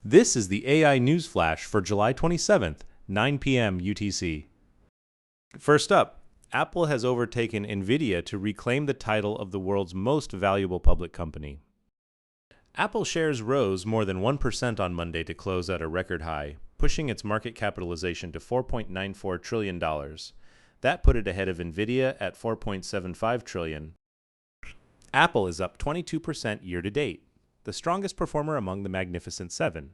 This is the AI News Flash for July 27th, 9 p.m. UTC. First up, Apple has overtaken Nvidia to reclaim the title of the world's most valuable public company. Apple shares rose more than 1% on Monday to close at a record high, pushing its market capitalization to $4.94 trillion. That put it ahead of Nvidia at $4.75 trillion. Apple is up 22% year-to-date, the strongest performer among the Magnificent Seven.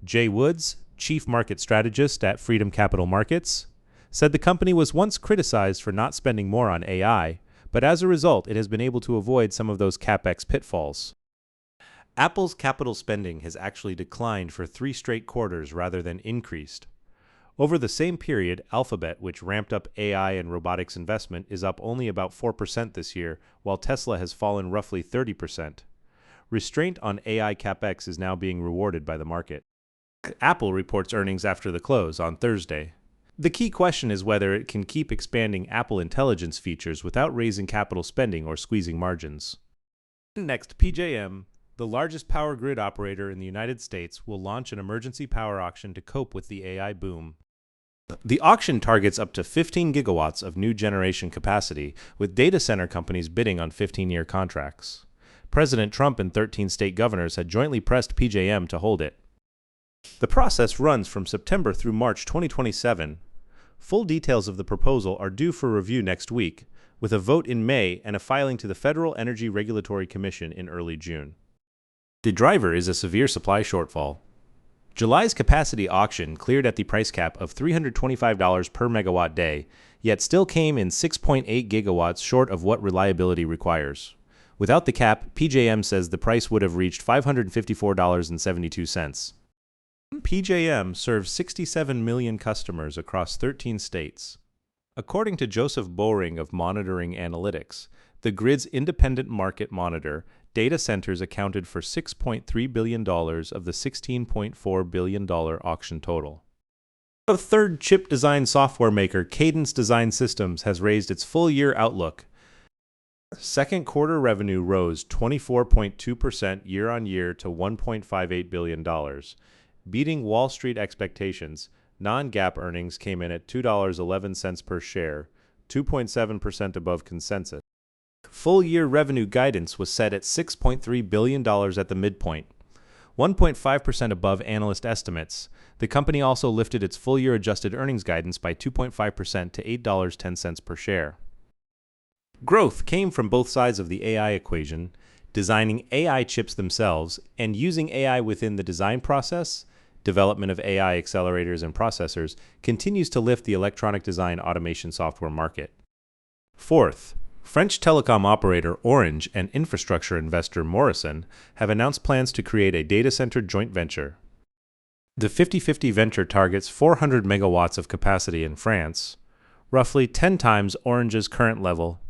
Jay Woods, chief market strategist at Freedom Capital Markets, said the company was once criticized for not spending more on AI, but as a result, it has been able to avoid some of those CapEx pitfalls. Apple's capital spending has actually declined for 3 straight quarters rather than increased. Over the same period, Alphabet, which ramped up AI and robotics investment, is up only about 4% this year, while Tesla has fallen roughly 30%. Restraint on AI CapEx is now being rewarded by the market. Apple reports earnings after the close on Thursday. The key question is whether it can keep expanding Apple Intelligence features without raising capital spending or squeezing margins. Next, PJM, the largest power grid operator in the United States, will launch an emergency power auction to cope with the AI boom. The auction targets up to 15 gigawatts of new generation capacity, with data center companies bidding on 15-year contracts. President Trump and 13 state governors had jointly pressed PJM to hold it. The process runs from September through March 2027. Full details of the proposal are due for review next week, with a vote in May and a filing to the Federal Energy Regulatory Commission in early June. The driver is a severe supply shortfall. July's capacity auction cleared at the price cap of $325 per megawatt day, yet still came in 6.8 gigawatts short of what reliability requires. Without the cap, PJM says the price would have reached $554.72. PJM serves 67 million customers across 13 states. According to Joseph Boring of Monitoring Analytics, the grid's independent market monitor, data centers accounted for $6.3 billion of the $16.4 billion auction total. A third chip design software maker, Cadence Design Systems, has raised its full-year outlook. Second quarter revenue rose 24.2% year-on-year to $1.58 billion. Beating Wall Street expectations, non-GAAP earnings came in at $2.11 per share, 2.7% above consensus. Full-year revenue guidance was set at $6.3 billion at the midpoint, 1.5% above analyst estimates. The company also lifted its full-year adjusted earnings guidance by 2.5% to $8.10 per share. Growth came from both sides of the AI equation, designing AI chips themselves and using AI within the design process. Development of AI accelerators and processors continues to lift the electronic design automation software market. Fourth, French telecom operator Orange and infrastructure investor Morrison have announced plans to create a data center joint venture. The 50-50 venture targets 400 megawatts of capacity in France, roughly 10 times Orange's current level.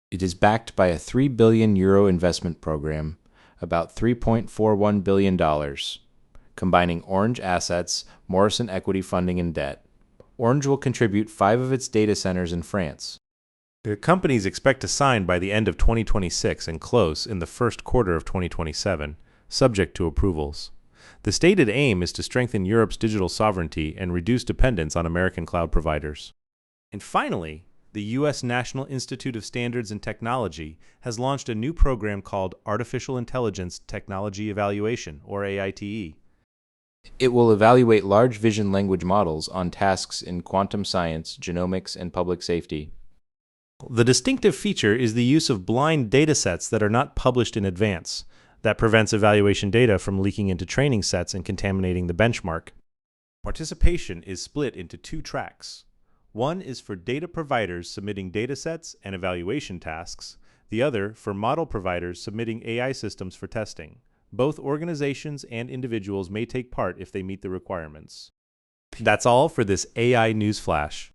It is backed by a €3 billion investment program, about $3.41 billion, combining Orange assets, Morrison equity funding, and debt. Orange will contribute 5 of its data centers in France. The companies expect to sign by the end of 2026 and close in the first quarter of 2027, subject to approvals. The stated aim is to strengthen Europe's digital sovereignty and reduce dependence on American cloud providers. And finally, the U.S. National Institute of Standards and Technology has launched a new program called Artificial Intelligence Technology Evaluation, or AITE. It will evaluate large vision language models on tasks in quantum science, genomics, and public safety. The distinctive feature is the use of blind datasets that are not published in advance. That prevents evaluation data from leaking into training sets and contaminating the benchmark. Participation is split into 2 tracks. One is for data providers submitting datasets and evaluation tasks, the other for model providers submitting AI systems for testing. Both organizations and individuals may take part if they meet the requirements. That's all for this AI News Flash.